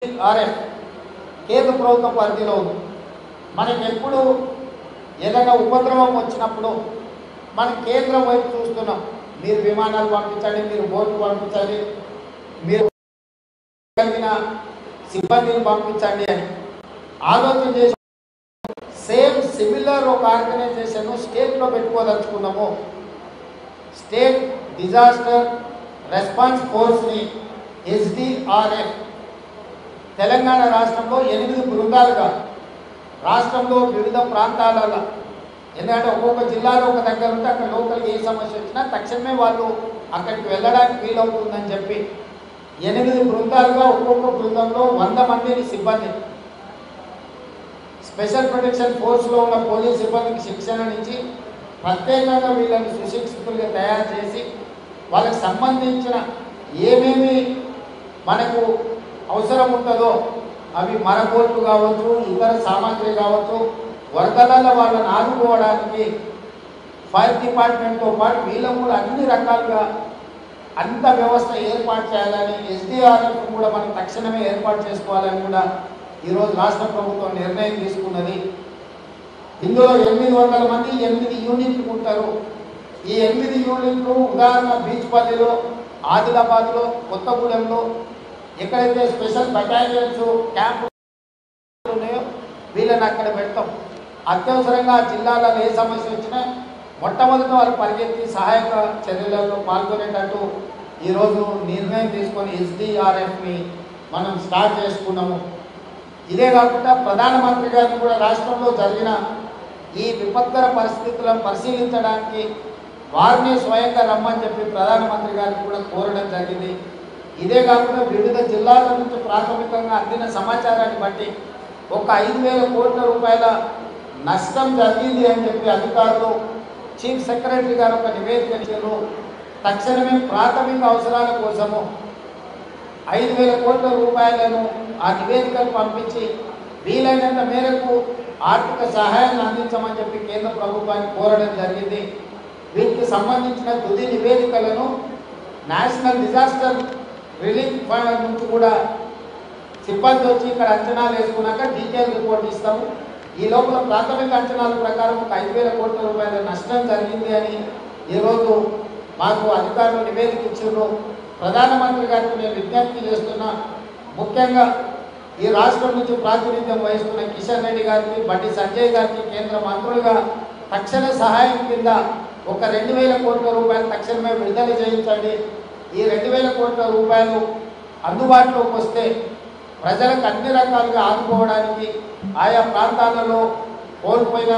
RF కేంద్ర ప్రభుత్వ పరిధిలో ఉంది. మనకి ఎప్పుడు ఏదైనా ఉపద్రవం వచ్చినప్పుడు మనం కేంద్రం వైపు చూస్తున్నాం. మీరు విమానాలు పంపించండి, మీరు బోట్లు పంపించండి, మీరు కలిగిన సిబ్బందిని పంపించండి అని ఆలోచన చేసి సేమ్ సిమిలర్ ఒక ఆర్గనైజేషన్ స్టేట్లో పెట్టుకోదలుచుకున్నాము. స్టేట్ డిజాస్టర్ రెస్పాన్స్ ఫోర్స్ని SDRF తెలంగాణ రాష్ట్రంలో 8 బృందాలుగా రాష్ట్రంలో వివిధ ప్రాంతాలలో, ఎందుకంటే ఒక్కొక్క జిల్లాలో ఒక దగ్గర ఉంటే అక్కడ లోకల్కి ఏ సమస్య వచ్చినా తక్షణమే వాళ్ళు అక్కడికి వెళ్ళడానికి వీలవుతుందని చెప్పి 8 బృందాలుగా ఒక్కొక్క బృందంలో 100 మందిని సిబ్బంది స్పెషల్ ప్రొటెక్షన్ ఫోర్స్లో ఉన్న పోలీస్ సిబ్బందికి శిక్షణనిచ్చి ప్రత్యేకంగా వీళ్ళని సుశిక్షితులుగా తయారు చేసి వాళ్ళకి సంబంధించిన ఏమేమి మనకు అవసరం ఉంటుందో అవి మరబోట్లు కావచ్చు, ఇతర సామాగ్రి కావచ్చు, వరదలలో వాళ్ళని ఆదుకోవడానికి ఫైర్ డిపార్ట్మెంట్తో పాటు వీళ్ళకు కూడా అన్ని రకాలుగా అంత వ్యవస్థ ఏర్పాటు చేయాలని SDRF కూడా మనం తక్షణమే ఏర్పాటు చేసుకోవాలని కూడా ఈరోజు రాష్ట్ర ప్రభుత్వం నిర్ణయం తీసుకున్నది. ఇందులో 800 మంది 8 యూనిట్లు ఉంటారు. ఈ 8 యూనిట్లు ఉదాహరణ బీచ్పల్లిలో, ఆదిలాబాద్లో, కొత్తగూడెంలో ఎక్కడైతే స్పెషల్ బటాలియన్స్ క్యాంపులు ఉన్నాయో వీళ్ళని అక్కడ పెడతాం. అత్యవసరంగా జిల్లాలలో ఏ సమస్య వచ్చినా మొట్టమొదటి వాళ్ళు పరిగెత్తి సహాయక చర్యలలో పాల్గొనేటట్టు ఈరోజు నిర్ణయం తీసుకొని SDRFని మనం స్టార్ట్ చేసుకున్నాము. ఇదే కాకుండా ప్రధానమంత్రి గారిని కూడా రాష్ట్రంలో జరిగిన ఈ విపత్కర పరిస్థితులను పరిశీలించడానికి వారిని స్వయంగా రమ్మని చెప్పి ప్రధానమంత్రి గారిని కూడా కోరడం జరిగింది. ఇదే కాకుండా వివిధ జిల్లాల నుంచి ప్రాథమికంగా అందిన సమాచారాన్ని బట్టి ఒక 5,000 కోట్ల రూపాయల నష్టం జరిగింది అని చెప్పి అధికారులు చీఫ్ సెక్రటరీ గారు ఒక నివేదిక ఇచ్చారు. తక్షణమే ప్రాథమిక అవసరాల కోసము 5,000 కోట్ల రూపాయలను ఆ నివేదికను పంపించి వీలైనంత మేరకు ఆర్థిక సహాయాన్ని అందించమని చెప్పి కేంద్ర ప్రభుత్వాన్ని కోరడం జరిగింది. వీటికి సంబంధించిన తుది నివేదికలను నేషనల్ డిజాస్టర్ రిలీఫ్ ఫండ్ నుంచి కూడా సిబ్బంది వచ్చి ఇక్కడ అంచనాలు వేసుకున్నాక డీటెయిల్ రిపోర్ట్ ఇస్తాము. ఈ లోపల ప్రాథమిక అంచనాల ప్రకారం ఒక 5,000 కోట్ల రూపాయల నష్టం జరిగింది అని ఈరోజు మాకు అధికారులు నివేదిక ఇచ్చారు. ప్రధానమంత్రి గారికి నేను విజ్ఞప్తి చేస్తున్నా, ముఖ్యంగా ఈ రాష్ట్రం నుంచి ప్రాతినిధ్యం వహిస్తున్న కిషన్ రెడ్డి గారికి, బండి సంజయ్ గారికి కేంద్ర మంత్రులుగా తక్షణ సహాయం కింద ఒక 2,000 కోట్ల రూపాయలు తక్షణమే విడుదల చేయించండి. ఈ 2,000 కోట్ల రూపాయలు అందుబాటులోకి వస్తే ప్రజలకు అన్ని రకాలుగా ఆదుకోవడానికి ఆయా ప్రాంతాలలో కోల్పోయిన